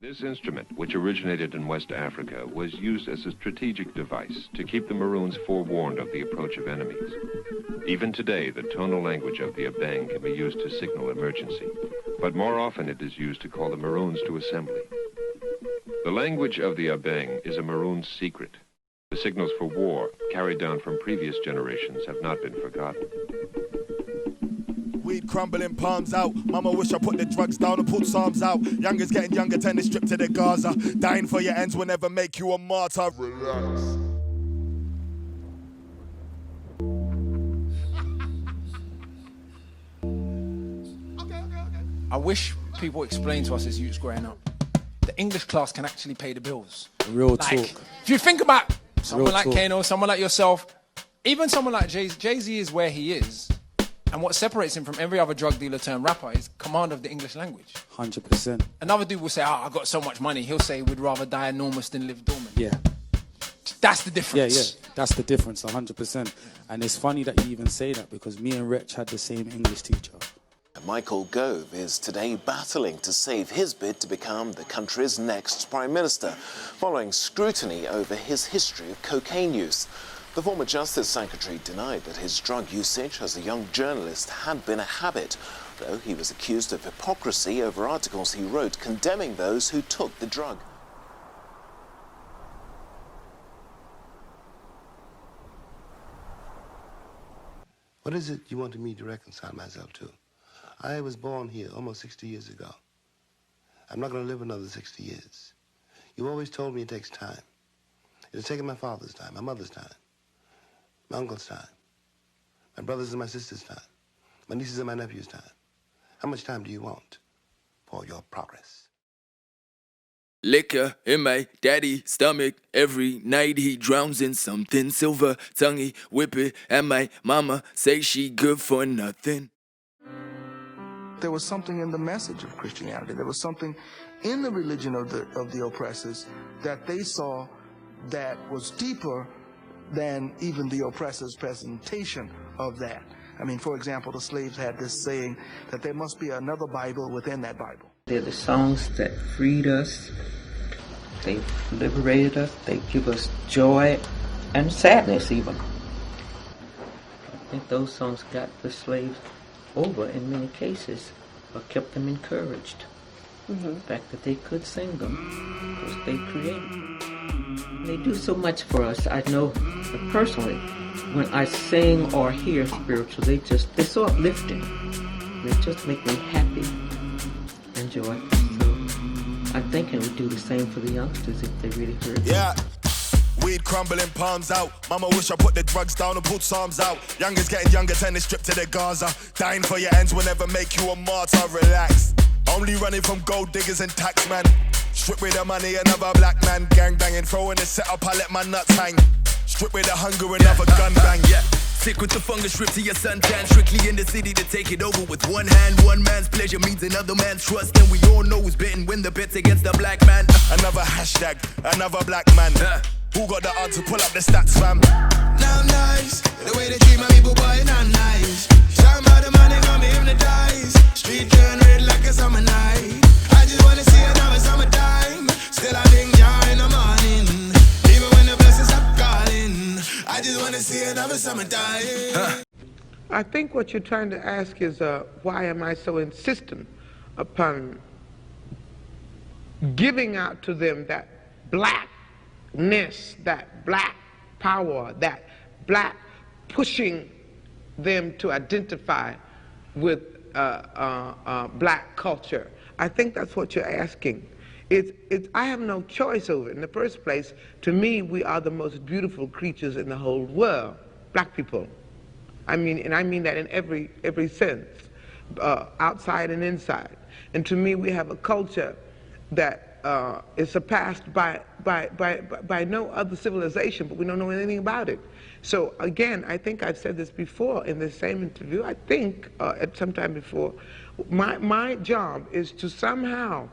This instrument, which originated in West Africa, was used as a strategic device to keep the Maroons forewarned of the approach of enemies. Even today, the tonal language of the Abeng can be used to signal emergency, but more often it is used to call the Maroons to assembly. The language of the Abeng is a Maroon's secret. The signals for war, carried down from previous generations, have not been forgotten. Weed crumbling, palms out. Mama wish I put the drugs down and put psalms out. Youngers getting younger, turn the strip to the Gaza. Dying for your ends will never make you a martyr. Relax. I wish people explained to us as youths growing up, the English class can actually pay the bills. Real talk. If you think about someone Real like talk. Kano, someone like yourself, even someone like Jay-Z, Jay-Z is where he is. And what separates him from every other drug dealer turned rapper is command of the English language. 100%. Another dude will say, I got so much money. He'll say, we'd rather die enormous than live dormant. Yeah. That's the difference. Yeah. That's the difference, 100%. And it's funny that you even say that because me and Wretch had the same English teacher. Michael Gove is today battling to save his bid to become the country's next Prime Minister, following scrutiny over his history of cocaine use. The former Justice Secretary denied that his drug usage as a young journalist had been a habit, though he was accused of hypocrisy over articles he wrote condemning those who took the drug. What is it you wanted me to reconcile myself to? I was born here almost 60 years ago. I'm not going to live another 60 years. You always told me it takes time. It has taken my father's time, my mother's time, my uncle's time, my brother's and my sister's time, my nieces and my nephew's time. How much time do you want for your progress? Liquor in my daddy's stomach. Every night he drowns in something. Silver tonguey whip it, and my mama say she good for nothing. There was something in the message of Christianity. There was something in the religion of the oppressors that they saw that was deeper than even the oppressor's presentation of that. I mean, for example, the slaves had this saying that there must be another Bible within that Bible. They're the songs that freed us, they liberated us, they give us joy and sadness even. I think those songs got the slaves over in many cases, or kept them encouraged. The fact that they could sing them, because they created. They do so much for us. I know personally, when I sing or hear spiritual, they're so uplifting. They just make me happy and joyful. So I think it would do the same for the youngsters if they really heard it. Yeah. Weed crumbling, palms out. Mama wish I put the drugs down and put psalms out. Youngers getting younger, turn the strip to the Gaza. Dying for your ends will never make you a martyr. Relax. Only running from gold diggers and taxman. Strip with the money, another black man. Gang banging, throwing the set up, I let my nuts hang. Strip with the hunger, another gun bang. Yeah. Sick with the fungus, strip to your suntan. Strictly in the city to take it over with one hand. One man's pleasure means another man's trust. And we all know who's betting when the bet's against the black man. Another hashtag, another black man. Who got the answer? Pull up the stats, fam. Now I'm nice, the way they treat my people, boy, not nice. Talking about the money, got me hypnotized. Street turn red like a summer night. I just wanna see another summertime. Still I think jar in the morning. Even when the blessings stop calling, I just wanna see another summertime. I think what you're trying to ask is why am I so insistent upon giving out to them that blackness, that black power, that black pushing them to identify with black culture. I think that's what you're asking. I have no choice over it. In the first place, to me, we are the most beautiful creatures in the whole world, black people. I mean, and I mean that in every sense, outside and inside. And to me, we have a culture that is surpassed by no other civilization, but we don't know anything about it. So again, I think I've said this before in this same interview, I think at some time before, my job is to somehow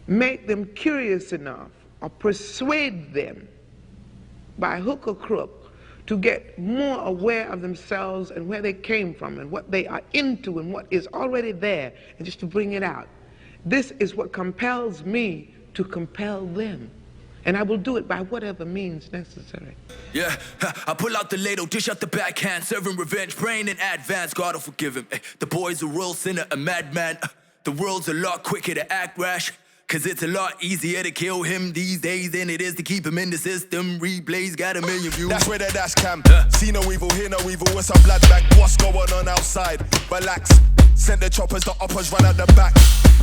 make them curious enough or persuade them by hook or crook to get more aware of themselves and where they came from and what they are into and what is already there, and just to bring it out. This is what compels me to compel them. And I will do it by whatever means necessary. Yeah, I pull out the ladle, dish out the backhand, serving revenge, praying in advance, God will forgive him. The boy's a real sinner, a madman. The world's a lot quicker to act rash, cause it's a lot easier to kill him these days than it is to keep him in the system. Replays got 1 million views. That's where the dash cam. See no evil, hear no evil. What's a blood bank? What's going on outside? Relax. Send the choppers, the uppers run out the back.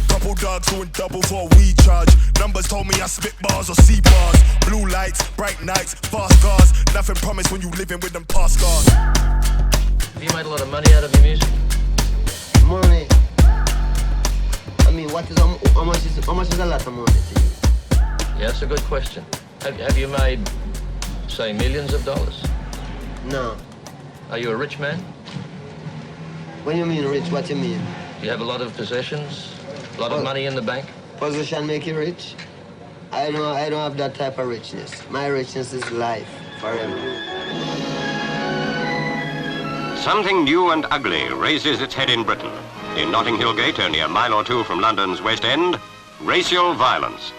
Couple dogs doing double for a weed charge. Numbers told me I spit bars or see bars. Blue lights, bright nights, fast cars. Nothing promised when you living with them past scars. Have you made a lot of money out of your music? Money. I mean, how much is a lot of money to you? Yeah, that's a good question. Have you made, say, millions of dollars? No. Are you a rich man? When you mean rich, what you mean? Do you have a lot of possessions? A lot of money in the bank? Position make you rich? I don't have that type of richness. My richness is life, forever. Something new and ugly raises its head in Britain. In Notting Hill Gate, only a mile or two from London's West End, racial violence.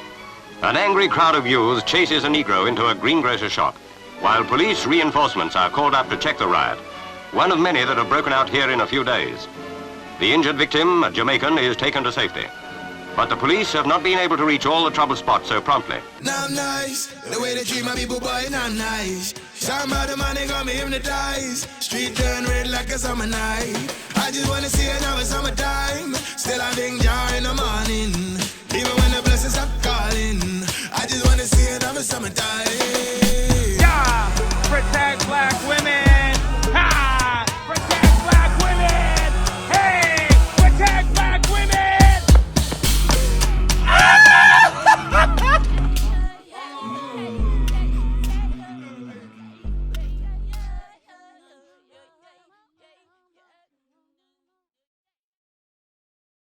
An angry crowd of youths chases a Negro into a greengrocer shop, while police reinforcements are called up to check the riot, one of many that have broken out here in a few days. The injured victim, a Jamaican, is taken to safety. But the police have not been able to reach all the trouble spots so promptly. Now I'm nice, the way they treat my people, boy, not nice. Some of the money got me hypnotized. Street turn red like a summer night. I just wanna see another summertime. Still I think jar in the morning. Even when the blessings stop